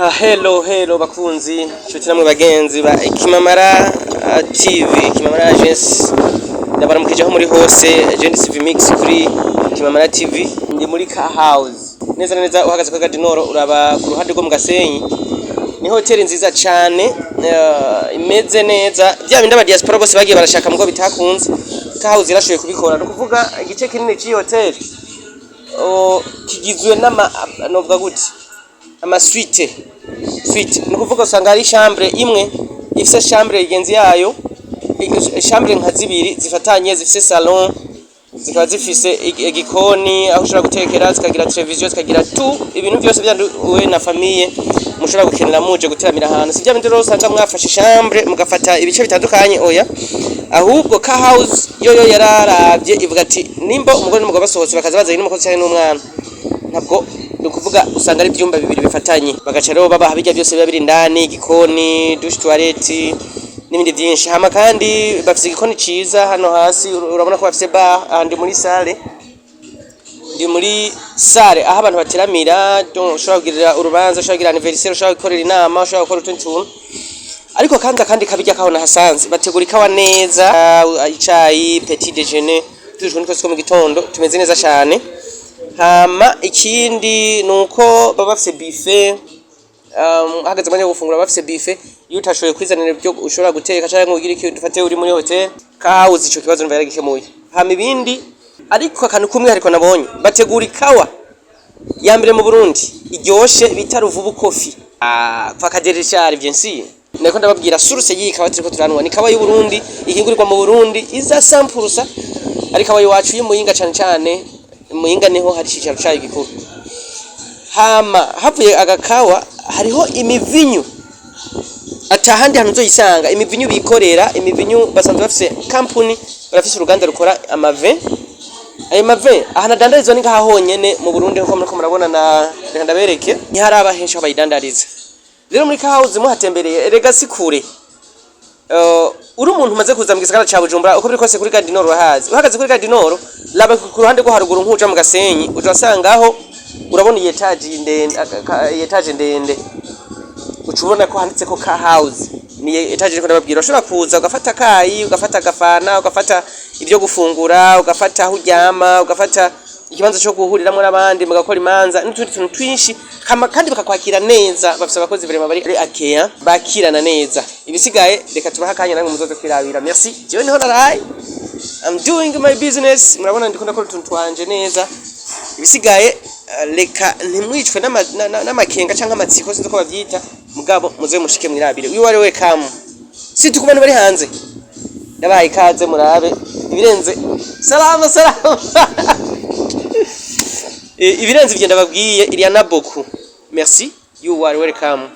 Hello bakunzi nshuti namwe bagenzi ba Kimamara TV Kimamara Agence ndabaramukije aho muri hose Agence Vmix kuri Kimamara TV ndi muri Car House neza uhagaze kwa Gadinoro uraba ku ruhande rwo mu Gasenyi ni hoteli nziza cyane imeze neza bya bindi aba diaspora bose bagiye barashaka mugo bitakunze Car House irashoye kubikora no kuvuga igice kinini cy'iyi hoteli kigizwe novuga gute ama suite no kuvuga usanga ari chambre imwe ifise chambre igenzi yayo chambre nka zibiri zifatanye zifise salon zikaba zifise igikoni aho ushobora gutekera zikagira television zikagira ibintu byose byanduwe na famille mushobora gukenera muje guteramira ahantu sivya bindi rero usanga mwafashe chambre mugafata ibice bitandukanye oya ahubwo Car House yo yararavye ivuga ati nimba umugore n'umugabo basohotse bakaza bazanye n'umukozi cyane n'umwana ntabwo nukuvuga usanga ari ibyumba bibiri bifatanye bagaca rero baba habijya byose biba biri ndani igikoni douche toilette n'ibindi byinshi hama kandi bafise igikoni ciza hano hasi urabona ko bafise bar andi muri salle aho abantu bateramira ushobora kugirira urubanza ushobora kugira anniversaire ushobora gukorera inama ushobora gukora utundi tuntu ariko kandi kabijya kaho nahasanze bategura ikawa neza icayi petit déjeuner tujwe niko mu gitondo tumeze neza cyane hama ikindi nuko baba bafise buffet hagaze abanya gufungura bafise buffet iyo utashoboye kwizanira ibyo ushobora guteka cyangwa ugira iki dufate uri muri hotel Car House ico kibazo numva yaragikemuye hama ibindi ariko akantu kumwe ariko nabonye bategura ikawa ya mbere mu Burundi iryoshe bita Ruvubu Coffee kwa Kaderishari byensi nako ndababwira source y'ikawa turiko turanwa ni kawa y'u Burundi ihingurirwa mu Burundi iza sampurusa ariko abayi wacu y'umuyinga cyane muyinga niho hari cicaro cyayo gikuru hama havuye agakawa hariho imivinyu atahandi hantu uzoyisanga imivinyu bikorera imivinyu basanzwe bafise company barafise uruganda rukora amave ayo mave ahana dandarizwa ni honyene mu Burundi nko muriko murabona na reka ndabereke ni haraba henshi abayidandariza rero muri Car House muhatembereye erega sikure uri umuntu umaze kuza mu gisagara ca Bujumbura uko biri kose kuri Gadinoro hazi uhagaze kuri Gadinoro laba ku ruhande rwo haruguru nkuja mu Gasenyi uzasangaho urabona etage ndende ucubona ko handitse ko Car House ni etage riko ndababwira ushobora kuza ugafata kayi ugafata agafana ugafata ibyo gufungura ugafata aho uryama ugafata ikibanza cyo guhuriramwe n'abandi mugakora imanza n'utundi tuntu twinshi kandi bakakwakira neza bafise abakozi vraiment bari akeya bakirana neza ibisigaye reka tubaha kanya namwe muzoze kwirabira merci jewe niho naraye I'm doing my business murabona ndikunda ko tuntu twanje neza ibisigaye reka ntimwicwe n'amakenga canke amatsiko sinzi ko bavyita mugabo muze mushike mwirabire wiwe ari we kamu si tukubana bari hanze ndabaye ikaze murabe ibirenze salama ibirenze bigenda babwiye Iliana Boku merci you are welcome.